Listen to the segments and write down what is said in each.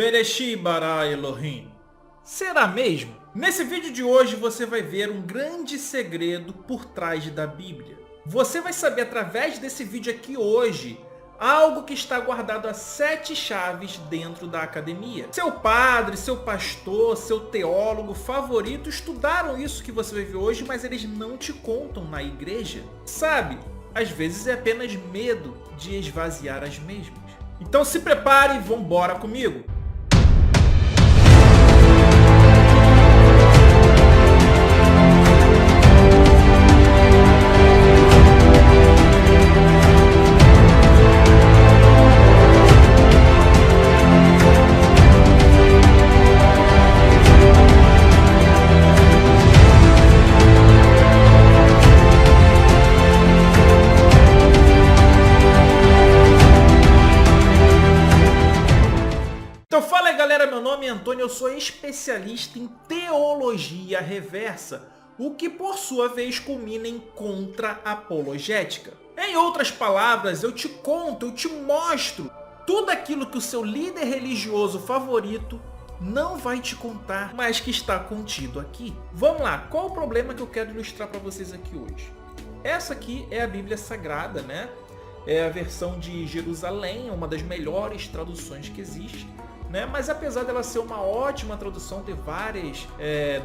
Bereshit bara Elohim. Será mesmo? Nesse vídeo de hoje você vai ver um grande segredo por trás da Bíblia. Você vai saber através desse vídeo aqui hoje algo que está guardado a 7 chaves dentro da academia. Seu padre, seu pastor, seu teólogo favorito estudaram isso que você vai ver hoje, mas eles não te contam na igreja. Sabe, às vezes é apenas medo de esvaziar as mesmas. Então se prepare e vambora comigo! Então fala aí galera, meu nome é Antônio, eu sou especialista em teologia reversa, o que por sua vez culmina em contra-apologética. Em outras palavras, eu te conto, eu te mostro tudo aquilo que o seu líder religioso favorito não vai te contar, mas que está contido aqui. Vamos lá, qual o problema que eu quero ilustrar para vocês aqui hoje? Essa aqui é a Bíblia Sagrada, né? É a versão de Jerusalém, uma das melhores traduções que existe. Mas apesar dela ser uma ótima tradução, ter várias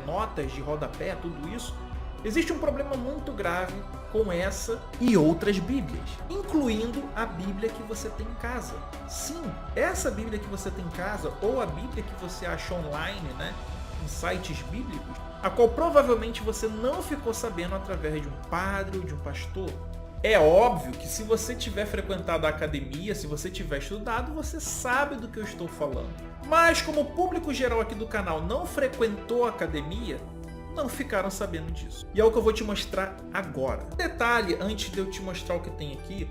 notas de rodapé, tudo isso, existe um problema muito grave com essa e outras Bíblias, incluindo a Bíblia que você tem em casa. Sim, essa Bíblia que você tem em casa, ou a Bíblia que você acha online, em sites bíblicos, a qual provavelmente você não ficou sabendo através de um padre ou de um pastor. É óbvio que se você tiver frequentado a academia, se você tiver estudado, você sabe do que eu estou falando. Mas como o público geral aqui do canal não frequentou a academia, não ficaram sabendo disso. E é o que eu vou te mostrar agora. Detalhe, antes de eu te mostrar o que tem aqui,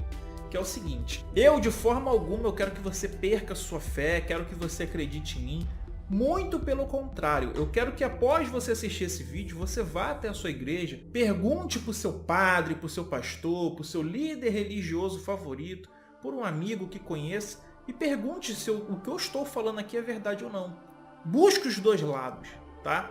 que é o seguinte. Eu, de forma alguma, eu quero que você perca sua fé, quero que você acredite em mim. Muito pelo contrário, eu quero que após você assistir esse vídeo, você vá até a sua igreja, pergunte para o seu padre, para o seu pastor, para o seu líder religioso favorito, por um amigo que conheça, e pergunte se o que eu estou falando aqui é verdade ou não. Busque os dois lados, tá?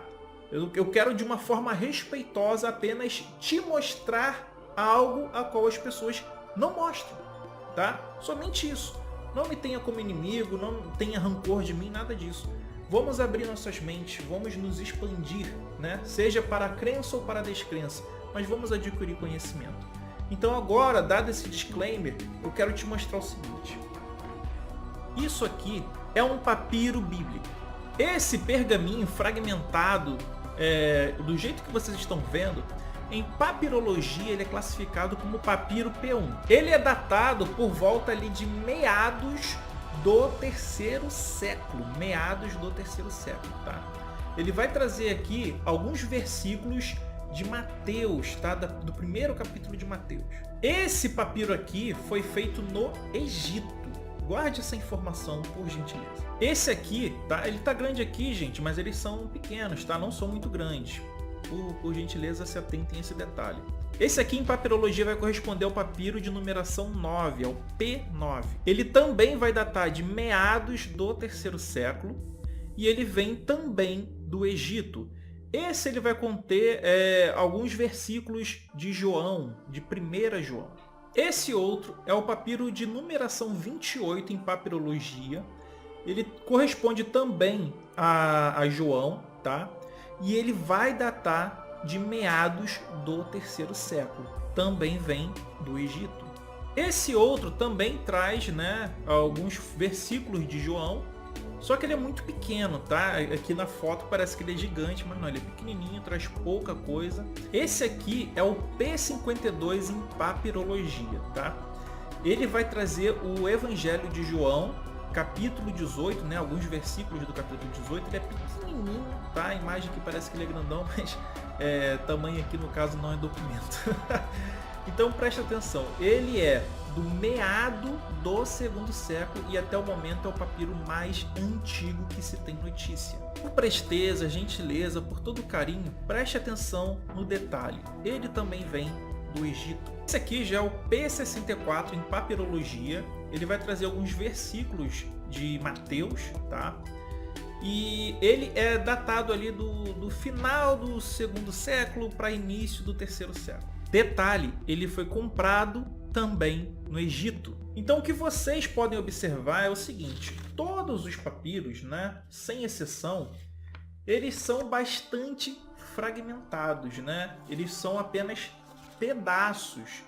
Eu quero de uma forma respeitosa apenas te mostrar algo a qual as pessoas não mostram, tá? Somente isso. Não me tenha como inimigo, não tenha rancor de mim, nada disso. Vamos abrir nossas mentes, vamos nos expandir, seja para a crença ou para a descrença, mas vamos adquirir conhecimento. Então agora, dado esse disclaimer, eu quero te mostrar o seguinte. Isso aqui é um papiro bíblico. Esse pergaminho fragmentado, do jeito que vocês estão vendo, em papirologia ele é classificado como papiro P1. Ele é datado por volta ali de meados do terceiro século, tá? Ele vai trazer aqui alguns versículos de Mateus, tá? Do primeiro capítulo de Mateus. Esse papiro aqui foi feito no Egito. Guarde essa informação, por gentileza. Esse aqui, tá? Ele tá grande aqui, gente, mas eles são pequenos, tá? Não são muito grandes. Por gentileza, se atentem a esse detalhe. Esse aqui em papirologia vai corresponder ao papiro de numeração 9, ao P9. Ele também vai datar de meados do terceiro século e ele vem também do Egito. Esse ele vai conter alguns versículos de João, de 1 João. Esse outro é o papiro de numeração 28 em papirologia. Ele corresponde também a João, tá? E ele vai datar de meados do terceiro século. Também vem do Egito. Esse outro também traz, alguns versículos de João, só que ele é muito pequeno, tá? Aqui na foto parece que ele é gigante, mas não, ele é pequenininho, traz pouca coisa. Esse aqui é o P52 em papirologia, tá? Ele vai trazer o Evangelho de João, capítulo 18, alguns versículos do capítulo 18, ele é pequenininho, tá? A imagem aqui parece que ele é grandão, mas tamanho aqui no caso não é documento. Então preste atenção, ele é do meado do segundo século e até o momento é o papiro mais antigo que se tem notícia. Por presteza, gentileza, por todo carinho, preste atenção no detalhe, ele também vem do Egito. Esse aqui já é o P64 em papirologia. Ele vai trazer alguns versículos de Mateus, tá? e ele é datado ali do final do 2º século para início do 3º século. Detalhe, ele foi comprado também no Egito. Então o que vocês podem observar é o seguinte: todos os papiros, né, sem exceção, eles são bastante fragmentados, né? Eles são apenas pedaços.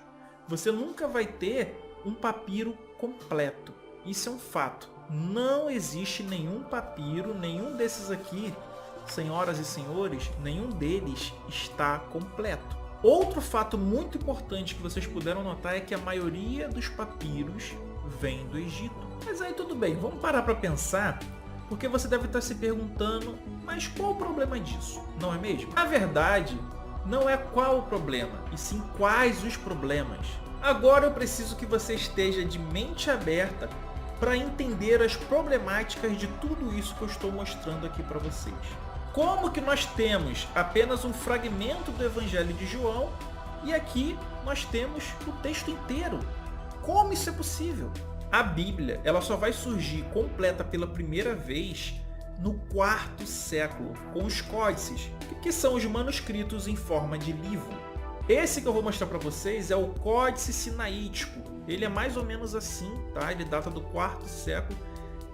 Você nunca vai ter um papiro completo. Isso é um fato. Não existe nenhum papiro, nenhum desses aqui, senhoras e senhores, nenhum deles está completo. Outro fato muito importante que vocês puderam notar é que a maioria dos papiros vem do Egito. Mas aí tudo bem, vamos parar para pensar, porque você deve estar se perguntando, mas qual o problema disso, não é mesmo? Na verdade, não é qual o problema, e sim quais os problemas. Agora eu preciso que você esteja de mente aberta para entender as problemáticas de tudo isso que eu estou mostrando aqui para vocês. Como que nós temos apenas um fragmento do Evangelho de João e aqui nós temos o texto inteiro? Como isso é possível? A Bíblia, ela só vai surgir completa pela primeira vez no 4º século, com os códices, que são os manuscritos em forma de livro. Esse que eu vou mostrar para vocês é o Códice Sinaítico. Ele é mais ou menos assim, tá? Ele data do 4º século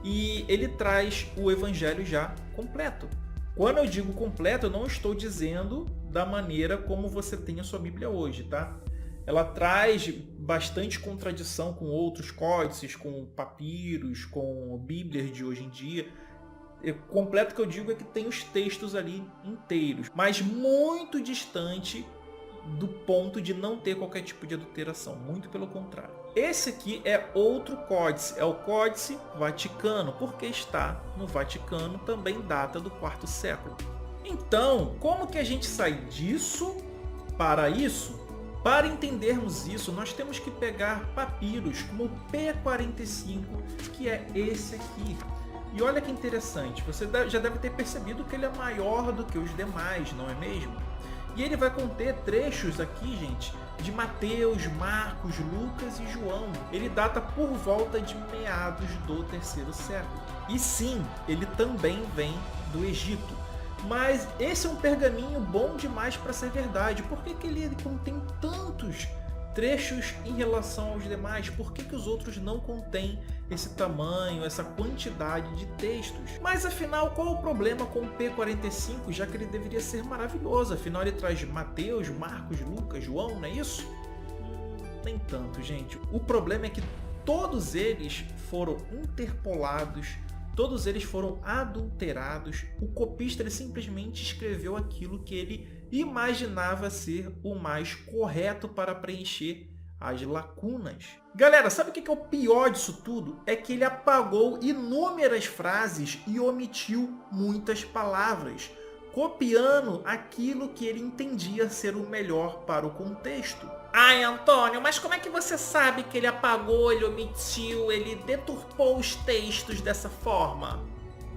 e ele traz o Evangelho já completo. Quando eu digo completo, eu não estou dizendo da maneira como você tem a sua Bíblia hoje, tá? Ela traz bastante contradição com outros códices, com papiros, com bíblias de hoje em dia. Completo que eu digo é que tem os textos ali inteiros, mas muito distante do ponto de não ter qualquer tipo de adulteração, muito pelo contrário. Esse aqui é outro códice, é o Códice Vaticano, porque está no Vaticano, também data do 4º século. Então, como que a gente sai disso para isso? Para entendermos isso, nós temos que pegar papiros como o P45, que é esse aqui. E olha que interessante, você já deve ter percebido que ele é maior do que os demais, não é mesmo? E ele vai conter trechos aqui, gente, de Mateus, Marcos, Lucas e João. Ele data por volta de meados do 3º século. E sim, ele também vem do Egito. Mas esse é um pergaminho bom demais para ser verdade. Por que ele contém tantos trechos em relação aos demais? Por que os outros não contêm esse tamanho, essa quantidade de textos? Mas afinal, qual o problema com o P45, já que ele deveria ser maravilhoso? Afinal, ele traz Mateus, Marcos, Lucas, João, não é isso? Nem tanto, gente. O problema é que todos eles foram interpolados, todos eles foram adulterados. O copista ele simplesmente escreveu aquilo que ele imaginava ser o mais correto para preencher as lacunas. Galera, sabe o que é o pior disso tudo? É que ele apagou inúmeras frases e omitiu muitas palavras, copiando aquilo que ele entendia ser o melhor para o contexto. Ai, Antônio, mas como é que você sabe que ele apagou, ele omitiu, ele deturpou os textos dessa forma?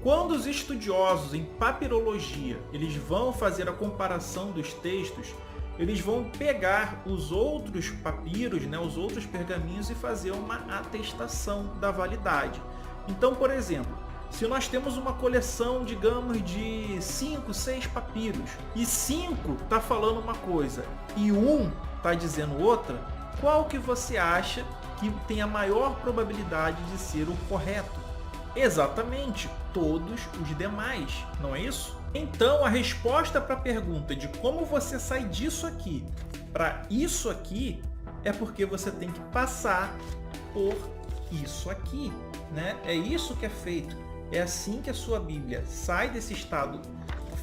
Quando os estudiosos em papirologia eles vão fazer a comparação dos textos, eles vão pegar os outros papiros, né, os outros pergaminhos e fazer uma atestação da validade. Então, por exemplo, se nós temos uma coleção, digamos, de 5, 6 papiros, e 5 está falando uma coisa e 1 está dizendo outra, qual que você acha que tem a maior probabilidade de ser o correto? Exatamente, todos os demais, não é isso? Então, a resposta para a pergunta de como você sai disso aqui para isso aqui é porque você tem que passar por isso aqui, né? É isso que é feito. É assim que a sua Bíblia sai desse estado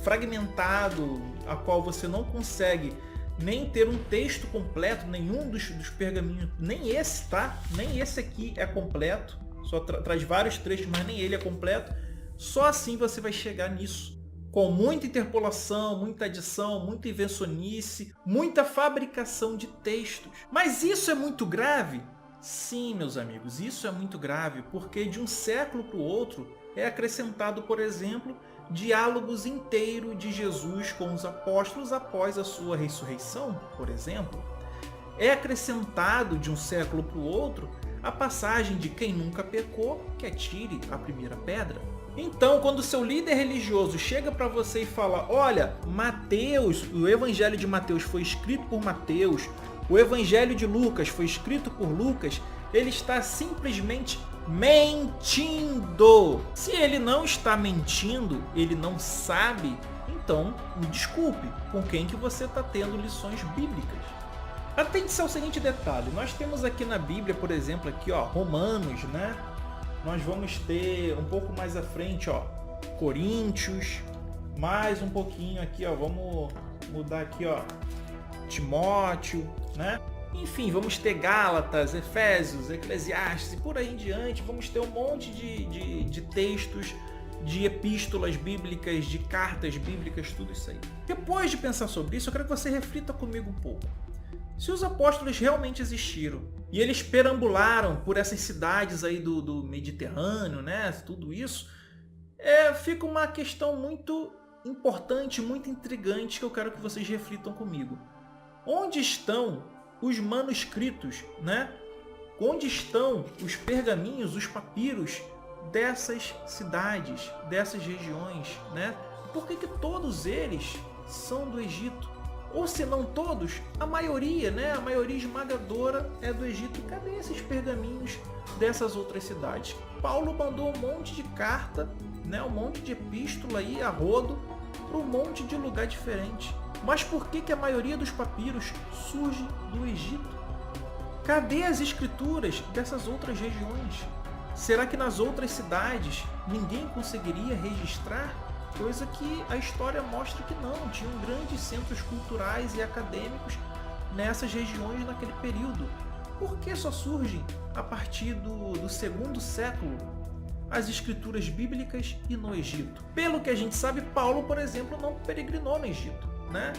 fragmentado, a qual você não consegue nem ter um texto completo, nenhum dos pergaminhos, nem esse, tá? Nem esse aqui é completo, só traz vários trechos, mas nem ele é completo. Só assim você vai chegar nisso. Com muita interpolação, muita adição, muita invencionice, muita fabricação de textos. Mas isso é muito grave? Sim, meus amigos, isso é muito grave, porque de um século para o outro é acrescentado, por exemplo, diálogos inteiros de Jesus com os apóstolos após a sua ressurreição, por exemplo. É acrescentado de um século para o outro a passagem de quem nunca pecou, que atire a primeira pedra. Então, quando o seu líder religioso chega para você e fala, olha, Mateus, o Evangelho de Mateus foi escrito por Mateus, o Evangelho de Lucas foi escrito por Lucas, ele está simplesmente mentindo. Se ele não está mentindo, ele não sabe, então me desculpe, com quem que você está tendo lições bíblicas? Atente-se ao seguinte detalhe, nós temos aqui na Bíblia, por exemplo, aqui ó, Romanos, né? Nós vamos ter um pouco mais à frente, ó, Coríntios, mais um pouquinho aqui, ó, vamos mudar aqui, ó, Timóteo, né? Enfim, vamos ter Gálatas, Efésios, Eclesiastes e por aí em diante, vamos ter um monte de textos, de epístolas bíblicas, de cartas bíblicas, tudo isso aí. Depois de pensar sobre isso, eu quero que você reflita comigo um pouco. Se os apóstolos realmente existiram e eles perambularam por essas cidades aí do Mediterrâneo, né, tudo isso, fica uma questão muito importante, muito intrigante que eu quero que vocês reflitam comigo. Onde estão os manuscritos, né? Onde estão os pergaminhos, os papiros dessas cidades, dessas regiões, né? Por que todos eles são do Egito? Ou se não todos, a maioria, né? A maioria esmagadora é do Egito. Cadê esses pergaminhos dessas outras cidades? Paulo mandou um monte de carta, né? Um monte de epístola aí a rodo para um monte de lugar diferente. Mas por que a maioria dos papiros surge do Egito? Cadê as escrituras dessas outras regiões? Será que nas outras cidades ninguém conseguiria registrar? Coisa que a história mostra que não, tinham grandes centros culturais e acadêmicos nessas regiões naquele período. Por que só surgem a partir do segundo século as escrituras bíblicas e no Egito? Pelo que a gente sabe, Paulo, por exemplo, não peregrinou no Egito, né?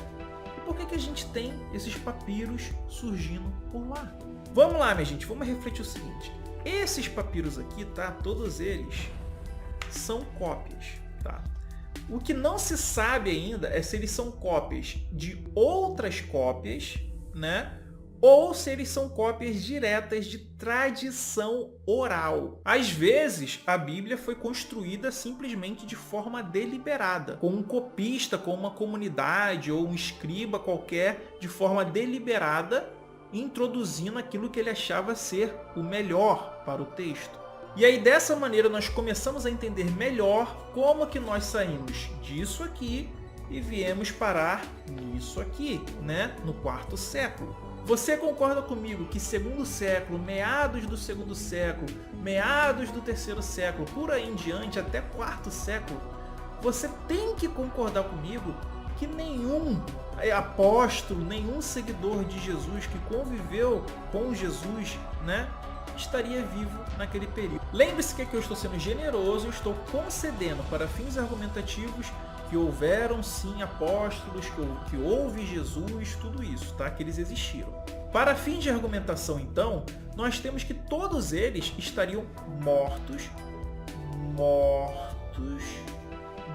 E por que a gente tem esses papiros surgindo por lá? Vamos lá, minha gente, vamos refletir o seguinte. Esses papiros aqui, tá? Todos eles são cópias, tá? O que não se sabe ainda é se eles são cópias de outras cópias, né? Ou se eles são cópias diretas de tradição oral. Às vezes, a Bíblia foi construída simplesmente de forma deliberada, com um copista, com uma comunidade ou um escriba qualquer, de forma deliberada, introduzindo aquilo que ele achava ser o melhor para o texto. E aí dessa maneira nós começamos a entender melhor como que nós saímos disso aqui e viemos parar nisso aqui, né? No quarto século. Você concorda comigo que segundo século, meados do segundo século, meados do terceiro século, por aí em diante, até quarto século, você tem que concordar comigo que nenhum apóstolo, nenhum seguidor de Jesus que conviveu com Jesus, né, estaria vivo naquele período. Lembre-se que aqui eu estou sendo generoso, eu estou concedendo para fins argumentativos que houveram sim apóstolos, que houve Jesus, tudo isso, tá? Que eles existiram. Para fins de argumentação, então, nós temos que todos eles estariam mortos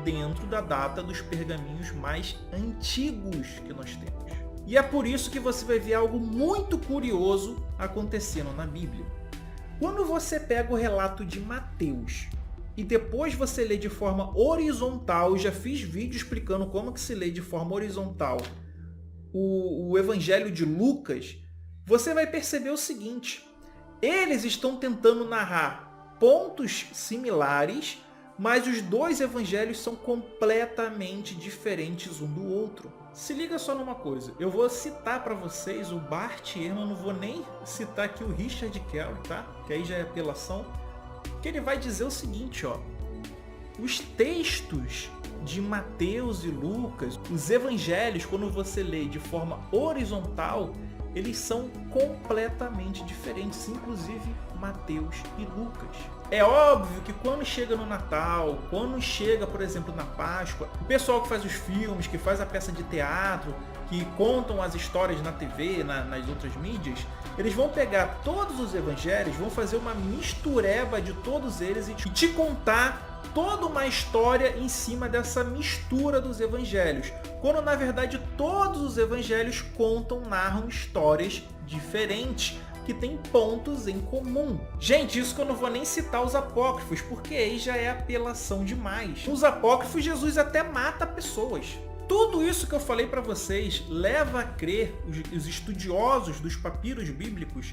dentro da data dos pergaminhos mais antigos que nós temos. E é por isso que você vai ver algo muito curioso acontecendo na Bíblia. Quando você pega o relato de Mateus e depois você lê de forma horizontal, eu já fiz vídeo explicando como que se lê de forma horizontal o Evangelho de Lucas, você vai perceber o seguinte: eles estão tentando narrar pontos similares, mas os dois evangelhos são completamente diferentes um do outro. Se liga só numa coisa, eu vou citar para vocês o Bart Ehrman, não vou nem citar aqui o Richard Kelly, tá? Que aí já é apelação, que ele vai dizer o seguinte, ó: os textos de Mateus e Lucas, os evangelhos, quando você lê de forma horizontal, eles são completamente diferentes, inclusive Mateus e Lucas. É óbvio que quando chega no Natal, quando chega, por exemplo, na Páscoa, o pessoal que faz os filmes, que faz a peça de teatro, que contam as histórias na TV, nas outras mídias, eles vão pegar todos os evangelhos, vão fazer uma mistureba de todos eles e te contar toda uma história em cima dessa mistura dos evangelhos, quando na verdade todos os evangelhos contam, narram histórias diferentes, que têm pontos em comum. Gente, isso que eu não vou nem citar os apócrifos, porque aí já é apelação demais. Nos apócrifos, Jesus até mata pessoas. Tudo isso que eu falei para vocês leva a crer os estudiosos dos papiros bíblicos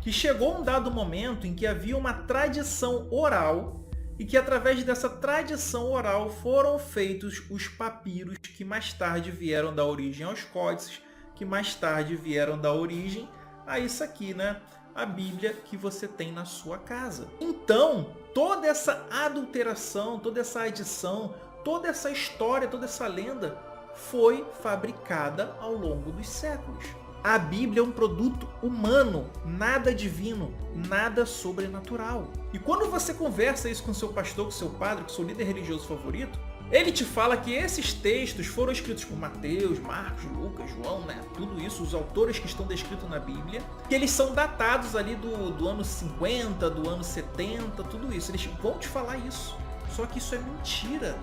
que chegou um dado momento em que havia uma tradição oral e que através dessa tradição oral foram feitos os papiros que mais tarde vieram dar origem aos códices, que mais tarde vieram dar origem a isso aqui, né? A Bíblia que você tem na sua casa. Então, toda essa adulteração, toda essa adição, toda essa história, toda essa lenda foi fabricada ao longo dos séculos. A Bíblia é um produto humano, nada divino, nada sobrenatural. E quando você conversa isso com seu pastor, com seu padre, com seu líder religioso favorito, ele te fala que esses textos foram escritos por Mateus, Marcos, Lucas, João, né? Tudo isso, os autores que estão descritos na Bíblia, que eles são datados ali do ano 50, do ano 70, tudo isso. Eles vão te falar isso. Só que isso é mentira.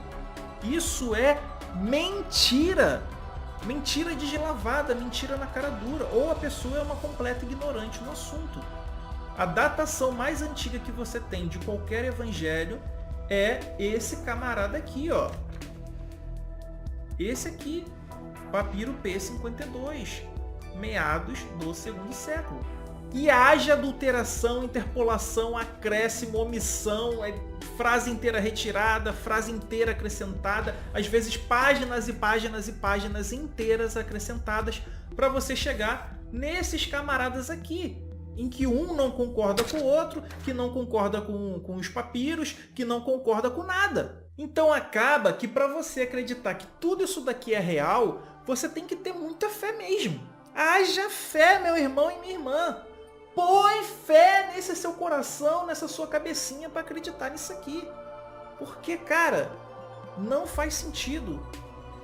Isso é mentira. Mentira deslavada, mentira na cara dura. Ou a pessoa é uma completa ignorante no assunto. A datação mais antiga que você tem de qualquer evangelho é esse camarada aqui, ó. Esse aqui, papiro P52, meados do 2º século. E haja adulteração, interpolação, acréscimo, omissão, frase inteira retirada, frase inteira acrescentada, às vezes páginas e páginas e páginas inteiras acrescentadas para você chegar nesses camaradas aqui, em que um não concorda com o outro, que não concorda com os papiros, que não concorda com nada. Então acaba que para você acreditar que tudo isso daqui é real, você tem que ter muita fé mesmo. Haja fé, meu irmão e minha irmã. Põe fé nesse seu coração, nessa sua cabecinha para acreditar nisso aqui. Porque, cara, não faz sentido.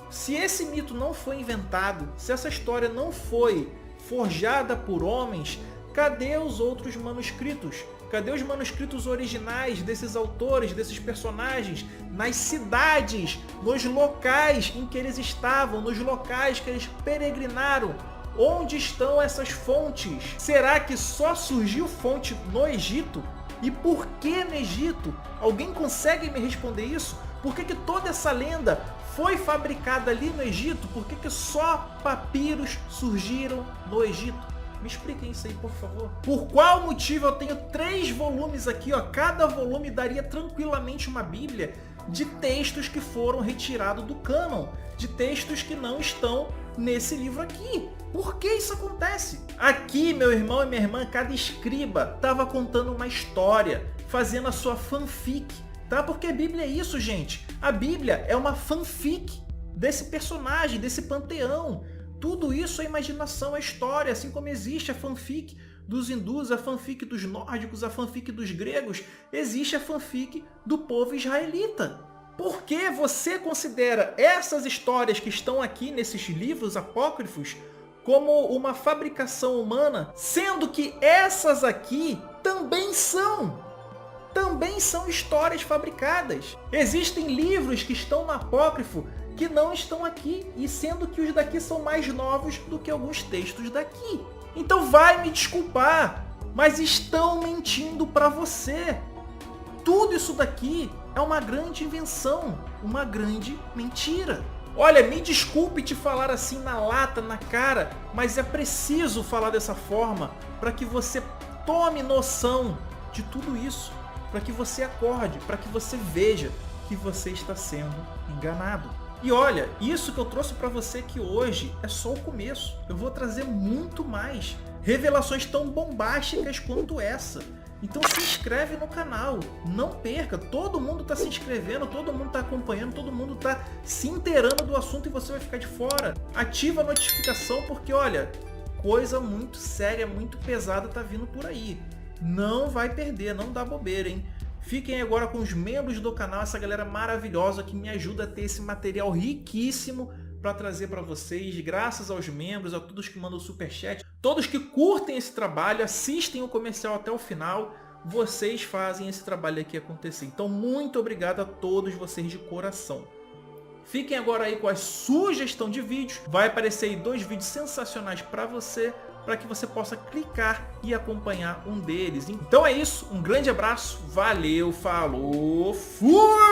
Se esse mito não foi inventado, se essa história não foi forjada por homens, cadê os outros manuscritos? Cadê os manuscritos originais desses autores, desses personagens, nas cidades, nos locais em que eles estavam, nos locais que eles peregrinaram? Onde estão essas fontes? Será que só surgiu fonte no Egito? E por que no Egito? Alguém consegue me responder isso? Por que toda essa lenda foi fabricada ali no Egito? Por que só papiros surgiram no Egito? Me expliquem isso aí, por favor. Por qual motivo eu tenho 3 volumes aqui, ó? Cada volume daria tranquilamente uma Bíblia de textos que foram retirados do cânon, de textos que não estão nesse livro aqui. Por que isso acontece? Aqui, meu irmão e minha irmã, cada escriba estava contando uma história, fazendo a sua fanfic, tá? Porque a Bíblia é isso, gente. A Bíblia é uma fanfic desse personagem, desse panteão. Tudo isso é imaginação, é história, assim como existe a fanfic dos hindus, a fanfic dos nórdicos, a fanfic dos gregos, existe a fanfic do povo israelita. Por que você considera essas histórias que estão aqui nesses livros apócrifos como uma fabricação humana, sendo que essas aqui também são histórias fabricadas? Existem livros que estão no apócrifo que não estão aqui, e sendo que os daqui são mais novos do que alguns textos daqui. Então vai me desculpar, mas estão mentindo para você. Tudo isso daqui é uma grande invenção, uma grande mentira. Olha, me desculpe te falar assim na lata, na cara, mas é preciso falar dessa forma para que você tome noção de tudo isso, para que você acorde, para que você veja que você está sendo enganado. E olha, isso que eu trouxe para você aqui hoje é só o começo. Eu vou trazer muito mais revelações tão bombásticas quanto essa. Então se inscreve no canal, não perca, todo mundo está se inscrevendo, todo mundo está acompanhando, todo mundo está se inteirando do assunto e você vai ficar de fora. Ativa a notificação porque, olha, coisa muito séria, muito pesada está vindo por aí. Não vai perder, não dá bobeira, hein? Fiquem agora com os membros do canal, essa galera maravilhosa que me ajuda a ter esse material riquíssimo para trazer para vocês, graças aos membros, a todos que mandam superchat, todos que curtem esse trabalho, assistem o comercial até o final, vocês fazem esse trabalho aqui acontecer. Então, muito obrigado a todos vocês de coração. Fiquem agora aí com a sugestão de vídeos, vai aparecer aí 2 vídeos sensacionais para você. para que você possa clicar e acompanhar um deles. Então é isso, um grande abraço, valeu, falou, fui!